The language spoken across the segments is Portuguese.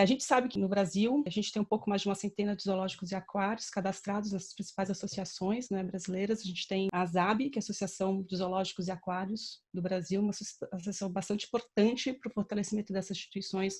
A gente sabe que no Brasil a gente tem um pouco mais de uma centena de zoológicos e aquários cadastrados nas principais associações, né, brasileiras. A gente tem a ASAB, que é a Associação de Zoológicos e Aquários do Brasil, uma associação bastante importante para o fortalecimento dessas instituições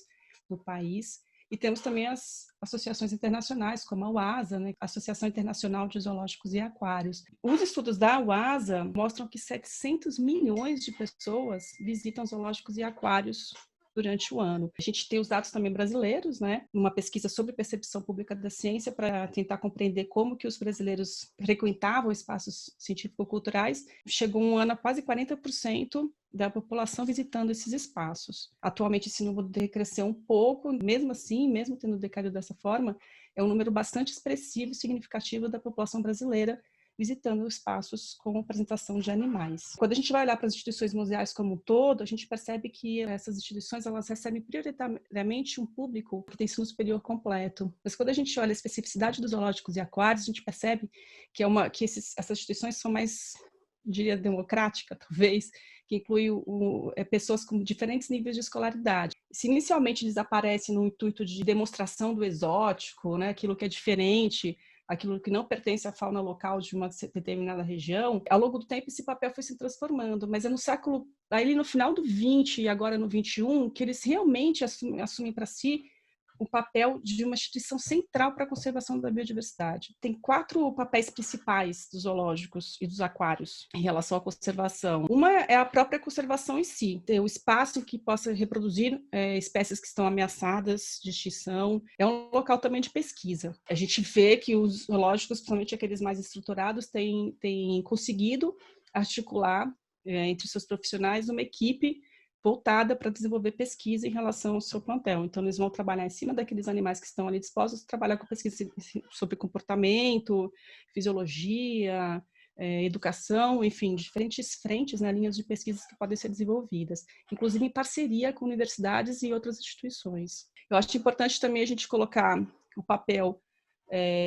no país. E temos também as associações internacionais, como a UASA, né? Associação Internacional de Zoológicos e Aquários. Os estudos da UASA mostram que 700 milhões de pessoas visitam zoológicos e aquários durante o ano. A gente tem os dados também brasileiros, né? Uma pesquisa sobre percepção pública da ciência para tentar compreender como que os brasileiros frequentavam espaços científico-culturais. Chegou um ano a quase 40% da população visitando esses espaços. Atualmente esse número decresceu um pouco, mesmo assim, mesmo tendo decaído dessa forma, é um número bastante expressivo e significativo da população brasileira visitando espaços com apresentação de animais. Quando a gente vai olhar para as instituições museais como um todo, a gente percebe que essas instituições elas recebem prioritariamente um público que tem ensino superior completo. Mas quando a gente olha a especificidade dos zoológicos e aquários, a gente percebe que essas instituições são mais, diria, democrática, talvez, que inclui pessoas com diferentes níveis de escolaridade. Se inicialmente eles aparecem no intuito de demonstração do exótico, né, aquilo que é diferente, aquilo que não pertence à fauna local de uma determinada região, ao longo do tempo esse papel foi se transformando, mas é no século, aí no final do 20 e agora no 21, que eles realmente assumem para si o papel de uma instituição central para a conservação da biodiversidade. Tem 4 papéis principais dos zoológicos e dos aquários em relação à conservação. Uma é a própria conservação em si, ter o espaço que possa reproduzir espécies que estão ameaçadas de extinção. É um local também de pesquisa. A gente vê que os zoológicos, principalmente aqueles mais estruturados, têm conseguido articular entre seus profissionais uma equipe voltada para desenvolver pesquisa em relação ao seu plantel. Então, eles vão trabalhar em cima daqueles animais que estão ali dispostos, trabalhar com pesquisa sobre comportamento, fisiologia, educação, enfim, diferentes frentes, né, linhas de pesquisas que podem ser desenvolvidas, inclusive em parceria com universidades e outras instituições. Eu acho importante também a gente colocar o papel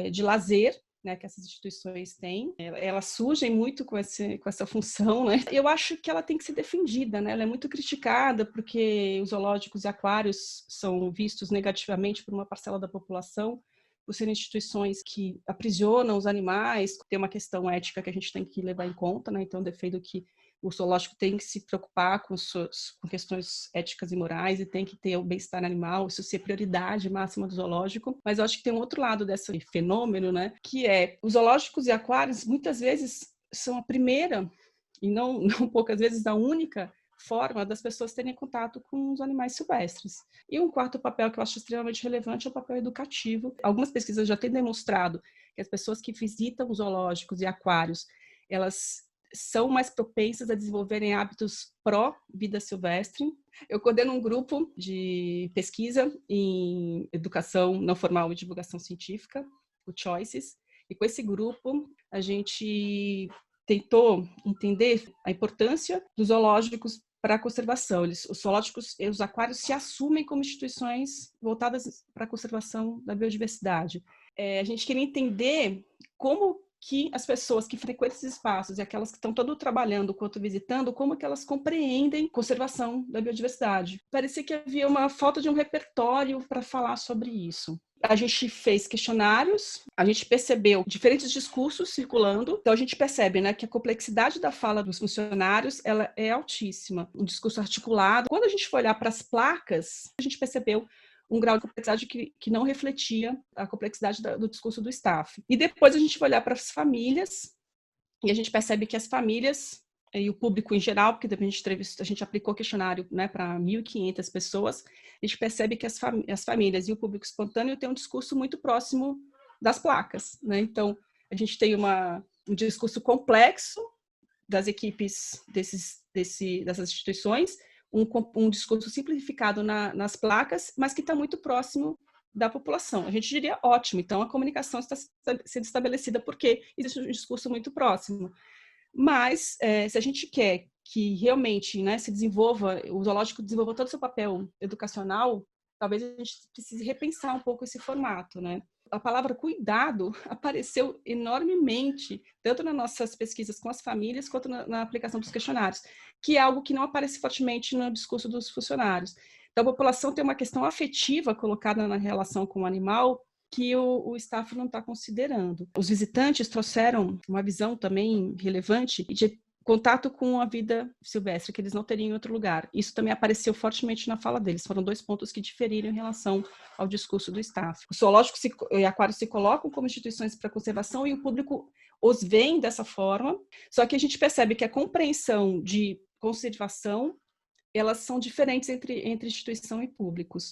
de lazer, né, que essas instituições têm. Elas surgem muito com essa função, né? Eu acho que ela tem que ser defendida, né? Ela é muito criticada porque os zoológicos e aquários são vistos negativamente por uma parcela da população, por serem instituições que aprisionam os animais. Tem uma questão ética que a gente tem que levar em conta, né? Então, eu defendo que o zoológico tem que se preocupar com questões éticas e morais e tem que ter o bem-estar animal, isso ser prioridade máxima do zoológico. Mas eu acho que tem um outro lado desse fenômeno, né? Que é os zoológicos e aquários muitas vezes são a primeira e não poucas vezes a única forma das pessoas terem contato com os animais silvestres. E um quarto papel que eu acho extremamente relevante é o papel educativo. Algumas pesquisas já têm demonstrado que as pessoas que visitam os zoológicos e aquários, elas são mais propensas a desenvolverem hábitos pró-vida silvestre. Eu coordeno um grupo de pesquisa em educação não formal e divulgação científica, o Choices, e com esse grupo a gente tentou entender a importância dos zoológicos para a conservação. Os zoológicos e os aquários se assumem como instituições voltadas para a conservação da biodiversidade. A gente queria entender como que as pessoas que frequentam esses espaços e aquelas que estão todo trabalhando quanto visitando, como que elas compreendem a conservação da biodiversidade. Parecia que havia uma falta de um repertório para falar sobre isso. A gente fez questionários, a gente percebeu diferentes discursos circulando, então a gente percebe, né, que a complexidade da fala dos funcionários ela é altíssima, um discurso articulado. Quando a gente foi olhar para as placas, a gente percebeu um grau de complexidade que não refletia a complexidade do discurso do staff. E depois a gente vai olhar para as famílias e a gente percebe que as famílias e o público em geral, porque a gente aplicou questionário, né, para 1.500 pessoas, a gente percebe que as famílias e o público espontâneo têm um discurso muito próximo das placas, né? Então, a gente tem um discurso complexo das equipes dessas instituições, um discurso simplificado nas placas, mas que está muito próximo da população. A gente diria ótimo, então a comunicação está sendo estabelecida porque existe um discurso muito próximo. Mas, se a gente quer que realmente, né, o zoológico desenvolva todo o seu papel educacional, talvez a gente precise repensar um pouco esse formato, né? A palavra cuidado apareceu enormemente, tanto nas nossas pesquisas com as famílias, quanto na aplicação dos questionários, que é algo que não aparece fortemente no discurso dos funcionários. Então, a população tem uma questão afetiva colocada na relação com o animal que o staff não está considerando. Os visitantes trouxeram uma visão também relevante de contato com a vida silvestre, que eles não teriam em outro lugar. Isso também apareceu fortemente na fala deles. Foram 2 pontos que diferiram em relação ao discurso do staff. Os zoológicos e aquários se colocam como instituições para conservação e o público os vê dessa forma, só que a gente percebe que a compreensão de conservação, elas são diferentes entre instituição e públicos.